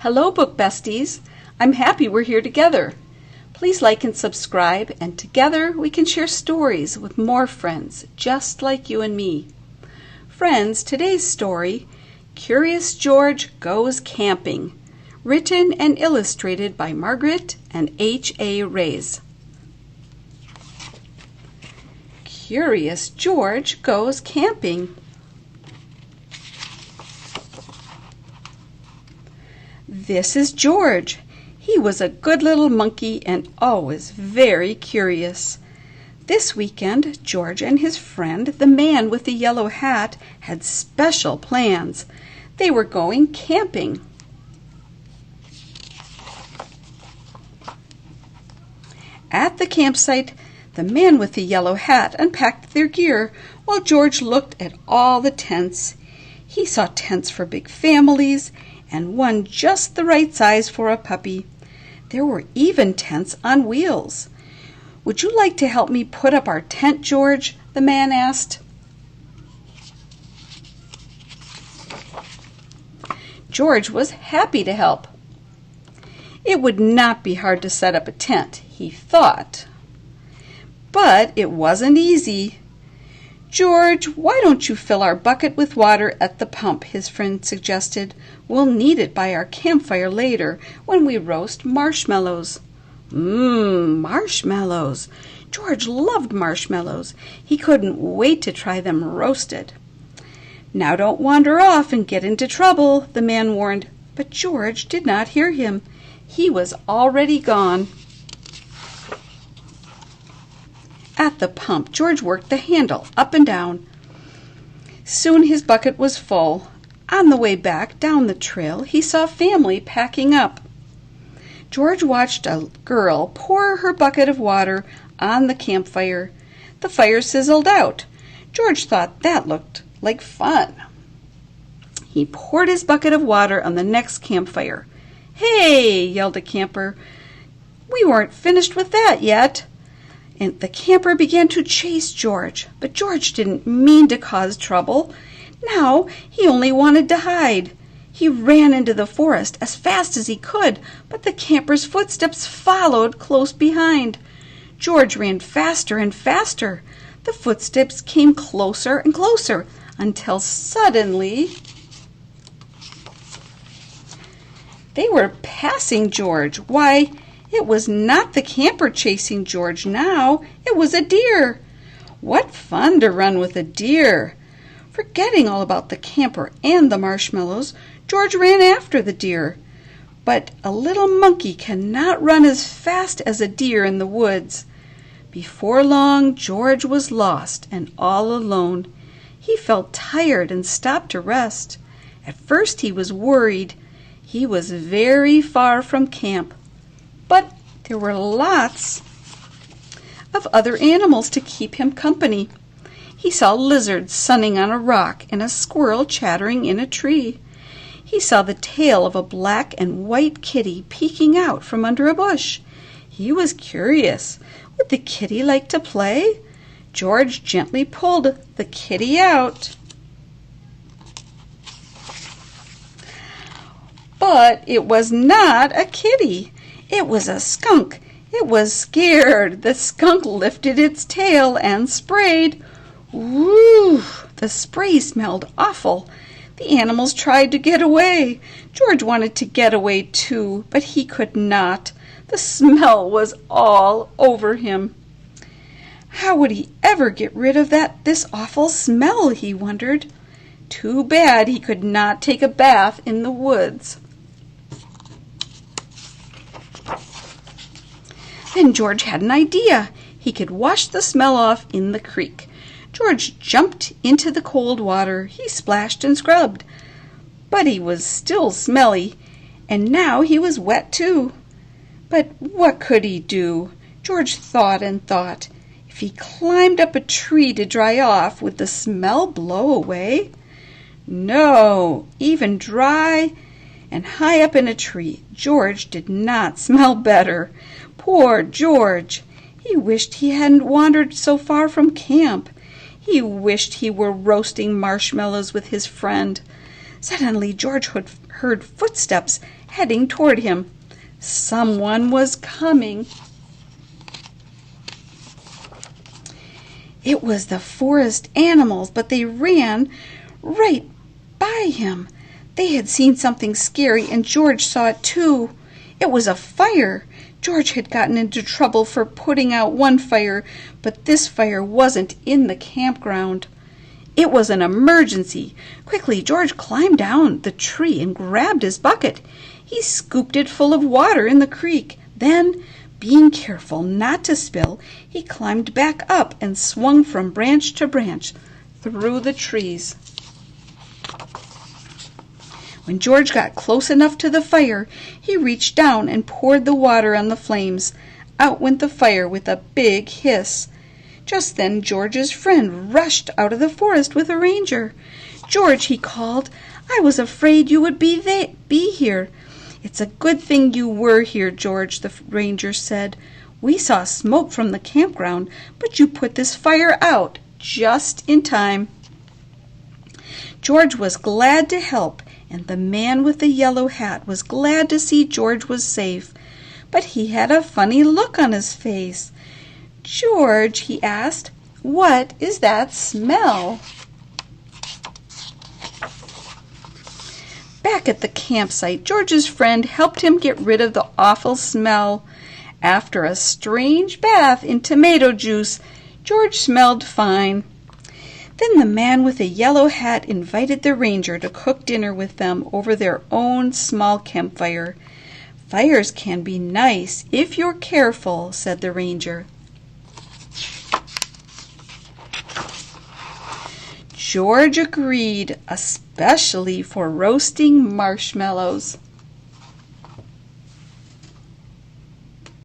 Hello, book besties. I'm happy we're here together. Please like and subscribe, and together we can share stories with more friends just like you and me. Friends, today's story, Curious George Goes Camping, written and illustrated by Margret and H.A. Reys. Curious George Goes Camping. This is George. He was a good little monkey and always very curious. This weekend, George and his friend, the man with the yellow hat, had special plans. They were going camping. At the campsite, the man with the yellow hat unpacked their gear while George looked at all the tents. He saw tents for big families and one just the right size for a puppy. There were even tents on wheels. "Would you like to help me put up our tent, George?" the man asked. George was happy to help. It would not be hard to set up a tent, he thought. But it wasn't easy. "George, why don't you fill our bucket with water at the pump?" his friend suggested. "We'll need it by our campfire later when we roast marshmallows." Marshmallows! George loved marshmallows. He couldn't wait to try them roasted. "Now don't wander off and get into trouble," the man warned. But George did not hear him. He was already gone. At the pump, George worked the handle up and down. Soon his bucket was full. On the way back down the trail, he saw a family packing up. George watched a girl pour her bucket of water on the campfire. The fire sizzled out. George thought that looked like fun. He poured his bucket of water on the next campfire. "Hey!" yelled a camper. "We weren't finished with that yet." And the camper began to chase George, but George didn't mean to cause trouble. Now he only wanted to hide. He ran into the forest as fast as he could, but the camper's footsteps followed close behind. George ran faster and faster. The footsteps came closer and closer until suddenly they were passing George. Why, it was not the camper chasing George now. It was a deer. What fun to run with a deer! Forgetting all about the camper and the marshmallows, George ran after the deer. But a little monkey cannot run as fast as a deer in the woods. Before long, George was lost and all alone. He felt tired and stopped to rest. At first he was worried. He was very far from camp. But there were lots of other animals to keep him company. He saw lizards sunning on a rock and a squirrel chattering in a tree. He saw the tail of a black and white kitty peeking out from under a bush. He was curious. Would the kitty like to play? George gently pulled the kitty out. But it was not a kitty. It was a skunk. It was scared. The skunk lifted its tail and sprayed. Woo! The spray smelled awful. The animals tried to get away. George wanted to get away too, but he could not. The smell was all over him. How would he ever get rid of this awful smell, he wondered. Too bad he could not take a bath in the woods. Then George had an idea. He could wash the smell off in the creek. George jumped into the cold water. He splashed and scrubbed. But he was still smelly, and now he was wet too. But what could he do? George thought and thought. If he climbed up a tree to dry off, would the smell blow away? No, even dry and high up in a tree, George did not smell better. Poor George! He wished he hadn't wandered so far from camp. He wished he were roasting marshmallows with his friend. Suddenly George heard footsteps heading toward him. Someone was coming. It was the forest animals, but they ran right by him. They had seen something scary, and George saw it too. It was a fire. George had gotten into trouble for putting out one fire, but this fire wasn't in the campground. It was an emergency. Quickly, George climbed down the tree and grabbed his bucket. He scooped it full of water in the creek. Then, being careful not to spill, he climbed back up and swung from branch to branch through the trees. When George got close enough to the fire, he reached down and poured the water on the flames. Out went the fire with a big hiss. Just then George's friend rushed out of the forest with a ranger. "George," he called, "I was afraid you would be here." "It's a good thing you were here, George," the ranger said. "We saw smoke from the campground, but you put this fire out just in time." George was glad to help, and the man with the yellow hat was glad to see George was safe. But he had a funny look on his face. "George," he asked, "what is that smell?" Back at the campsite, George's friend helped him get rid of the awful smell. After a strange bath in tomato juice, George smelled fine. Then the man with the yellow hat invited the ranger to cook dinner with them over their own small campfire. "Fires can be nice if you're careful," said the ranger. George agreed, especially for roasting marshmallows.